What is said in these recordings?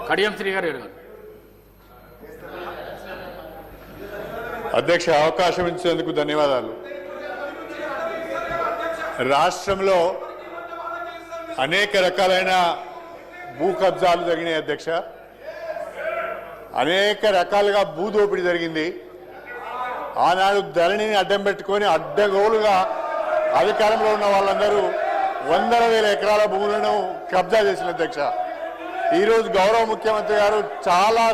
కడియం శ్రీ గారు. అధ్యక్ష, అవకాశం ఇచ్చినందుకు ధన్యవాదాలు. రాష్ట్రంలో అనేక రకాలైన భూ కబ్జాలు జరిగినాయి అధ్యక్ష. అనేక రకాలుగా భూదోపిడీ జరిగింది. ఆనాడు ధరణిని అడ్డం పెట్టుకొని అడ్డగోలుగా అధికారంలో ఉన్న వాళ్ళందరూ వందల వేల ఎకరాల భూములను కబ్జా చేసిన అధ్యక్ష. ఈరోజు గౌరవ ముఖ్యమంత్రి గారు చాలా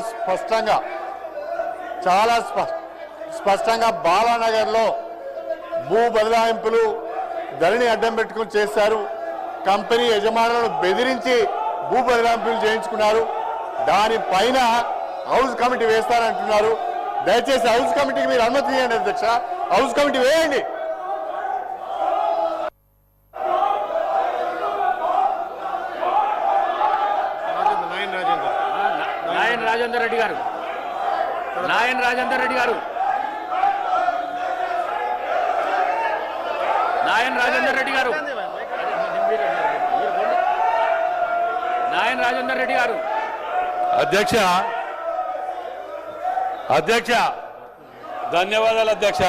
స్పష్టంగా బాలానగర్లో భూ బదలాయింపులు ధరణి అడ్డం పెట్టుకుని చేశారు. కంపెనీ యజమానులను బెదిరించి భూ బదలాయింపులు చేయించుకున్నారు. దానిపైన హౌస్ కమిటీ వేస్తారంటున్నారు. దయచేసి హౌస్ కమిటీకి మీరు అనుమతి ఇవ్వండి అధ్యక్ష. హౌస్ కమిటీ వేయండి. రాజేందర్ రెడ్డి గారు, నాయన్ రాజేందర్ రెడ్డి గారు, నాయన్ రాజేందర్ రెడ్డి గారు, నాయన్ రాజేందర్ రెడ్డి గారు. అధ్యక్ష, అధ్యక్ష ధన్యవాదాలు అధ్యక్ష.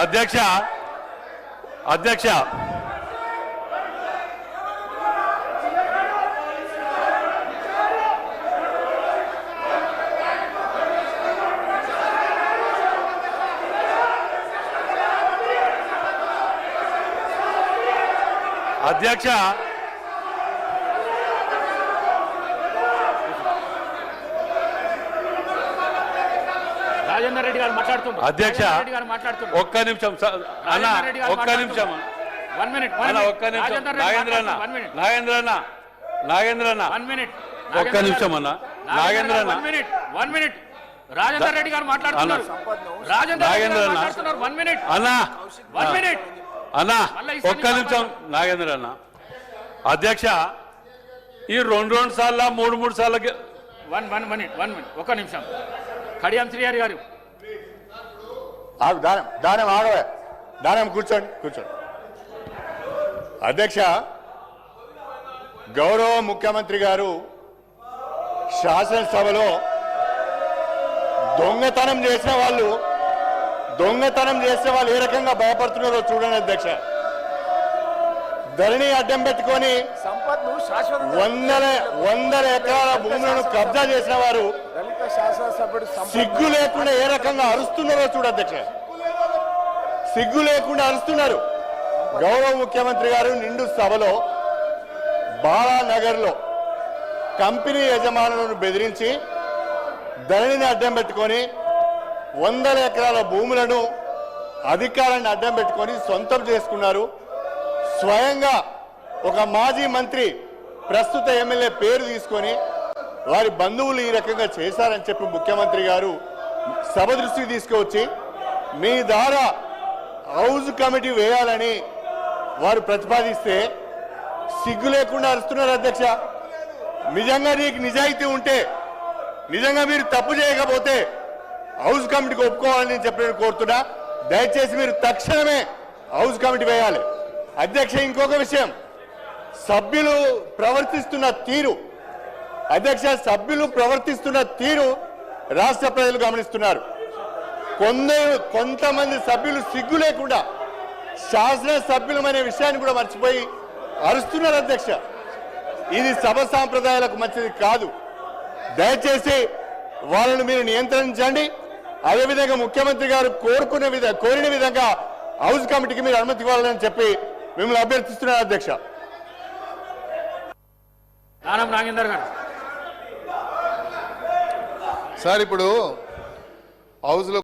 అధ్యక్ష, అధ్యక్ష అధ్యక్ష రాజేందర్ రెడ్డి గారు మాట్లాడుతున్నారు. అధ్యక్ష ఒక్క నిమిషం అన్న, ఒక్క నిమిషం, ఒక్క నిమిషం. నాగేంద్రన్న, నాగేంద్రన్న, నాగేంద్రన్న, ఒక్క నిమిషం అన్న. నాగేంద్రన్న, 1 మినిట్. రాజేందర్ రెడ్డి గారు మాట్లాడుతున్నారు. నాగేంద్రన్న, 1 మినిట్ అన్న, 1 మినిట్ అన్న, ఒక్క నిమిషం. నాగేంద్ర అన్న. అధ్యక్ష, ఈ రెండు సార్లు 3 సార్లకి 1 మినిట్ ఒక్క నిమిషం. కడియం శ్రీహరి గారు, దానం ఆగవే, దానం కూర్చోండి. అధ్యక్ష, గౌరవ ముఖ్యమంత్రి గారు శాసనసభలో దొంగతనం చేసిన వాళ్ళు ఏ రకంగా భయపడుతున్నారో చూడండి అధ్యక్ష. ధరణి అడ్డం పెట్టుకొని వందల ఎకరాల భూములను కబ్జా చేసిన వారు సిగ్గు లేకుండా ఏ రకంగా అరుస్తున్నారో చూడ అధ్యక్ష. సిగ్గు లేకుండా అరుస్తున్నారు. గౌరవ ముఖ్యమంత్రి గారు నిండు సభలో బాలానగర్లో కంపెనీ యజమానులను బెదిరించి ధరణిని అడ్డం పెట్టుకొని వందల ఎకరాల భూములను అధికారాన్ని అడ్డం పెట్టుకొని సొంతం చేసుకున్నారు. స్వయంగా ఒక మాజీ మంత్రి ప్రస్తుత ఎమ్మెల్యే పేరు తీసుకొని వారి బంధువులు ఈ రకంగా చేశారని చెప్పి ముఖ్యమంత్రి గారు సభ దృష్టికి తీసుకువచ్చి మీ ద్వారా హౌస్ కమిటీ వేయాలని వారు ప్రతిపాదిస్తే సిగ్గు లేకుండా అరుస్తున్నారు అధ్యక్ష. నిజంగా నీకు నిజాయితీ ఉంటే, నిజంగా మీరు తప్పు చేయకపోతే హౌస్ కమిటీకి ఒప్పుకోవాలని చెప్పి నేను కోరుతున్నా. దయచేసి మీరు తక్షణమే హౌస్ కమిటీ వేయాలి అధ్యక్ష. ఇంకొక విషయం, సభ్యులు ప్రవర్తిస్తున్న తీరు రాష్ట్ర ప్రజలు గమనిస్తున్నారు. కొంతమంది సభ్యులు సిగ్గు లేకుండా శాసన సభ్యులమనే విషయాన్ని కూడా మర్చిపోయి అరుస్తున్నారు అధ్యక్ష. ఇది సభ సాంప్రదాయాలకు మంచిది కాదు. దయచేసి వాళ్ళను మీరు నియంత్రించండి. అదేవిధంగా ముఖ్యమంత్రి గారు కోరిన విధంగా హౌస్ కమిటీకి మీరు అనుమతి ఇవ్వాలని చెప్పి మిమ్మల్ని అభ్యర్థిస్తున్నారు అధ్యక్ష. నాగేందర్ గారు సార్, ఇప్పుడు హౌస్లో